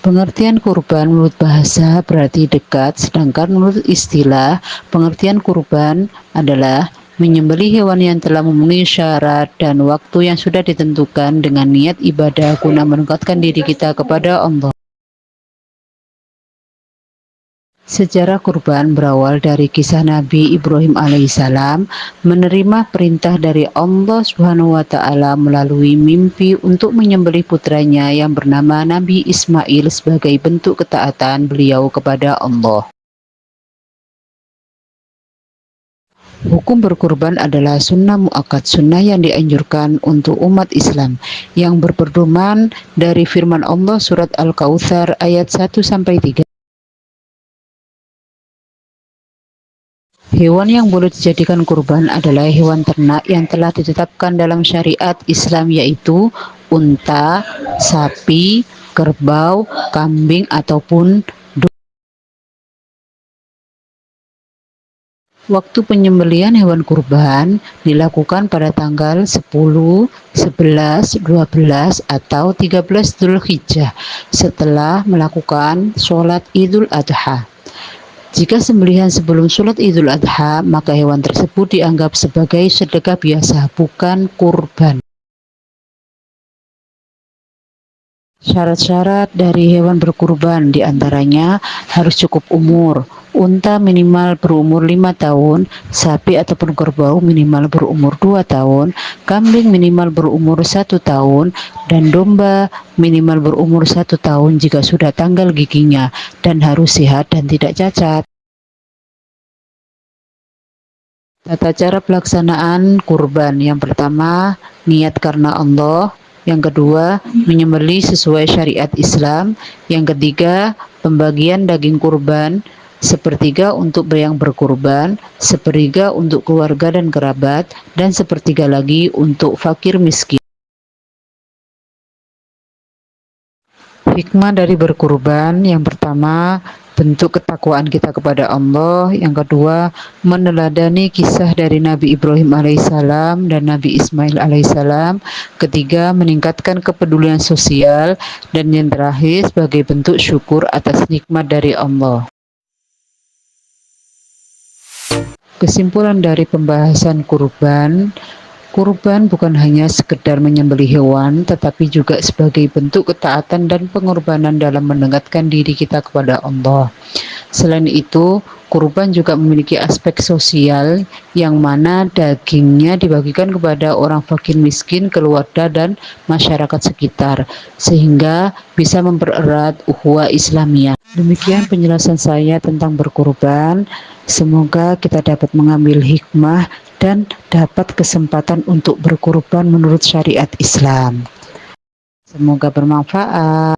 Pengertian kurban menurut bahasa berarti dekat, sedangkan menurut istilah, pengertian kurban adalah menyembelih hewan yang telah memenuhi syarat dan waktu yang sudah ditentukan dengan niat ibadah guna mendekatkan diri kita kepada Allah. Sejarah kurban berawal dari kisah Nabi Ibrahim alaihissalam menerima perintah dari Allah Subhanahu wa taala melalui mimpi untuk menyembelih putranya yang bernama Nabi Ismail sebagai bentuk ketaatan beliau kepada Allah. Hukum berkurban adalah sunnah muakkad, sunnah yang dianjurkan untuk umat Islam yang berpedoman dari firman Allah surat Al-Kautsar ayat 1-3. Hewan yang boleh dijadikan kurban adalah hewan ternak yang telah ditetapkan dalam syariat Islam, yaitu unta, sapi, kerbau, kambing, ataupun domba. Waktu penyembelihan hewan kurban dilakukan pada tanggal 10, 11, 12, atau 13 Dzulhijjah setelah melakukan sholat Idul Adha. Jika sembelihan sebelum sholat Idul Adha, maka hewan tersebut dianggap sebagai sedekah biasa, bukan kurban. Syarat-syarat dari hewan berkurban diantaranya harus cukup umur. Unta minimal berumur 5 tahun, sapi ataupun kerbau minimal berumur 2 tahun, kambing minimal berumur 1 tahun, dan domba minimal berumur 1 tahun jika sudah tanggal giginya dan harus sehat dan tidak cacat. Tata cara pelaksanaan kurban: yang pertama, niat karena Allah; yang kedua, menyembelih sesuai syariat Islam; yang ketiga, pembagian daging kurban, sepertiga untuk yang berkurban, sepertiga untuk keluarga dan kerabat, dan sepertiga lagi untuk fakir miskin. Hikmah dari berkurban: yang pertama, bentuk ketakwaan kita kepada Allah; yang kedua, meneladani kisah dari Nabi Ibrahim alaihissalam dan Nabi Ismail alaihissalam; ketiga, meningkatkan kepedulian sosial; dan yang terakhir, sebagai bentuk syukur atas nikmat dari Allah. Kesimpulan dari pembahasan kurban: kurban bukan hanya sekedar menyembelih hewan, tetapi juga sebagai bentuk ketaatan dan pengorbanan dalam mendekatkan diri kita kepada Allah. Selain itu, kurban juga memiliki aspek sosial, yang mana dagingnya dibagikan kepada orang fakir miskin, keluarga, dan masyarakat sekitar, sehingga bisa mempererat ukhuwah Islamiyah. Demikian penjelasan saya tentang berkurban. Semoga kita dapat mengambil hikmah dan dapat kesempatan untuk berkurban menurut syariat Islam. Semoga bermanfaat.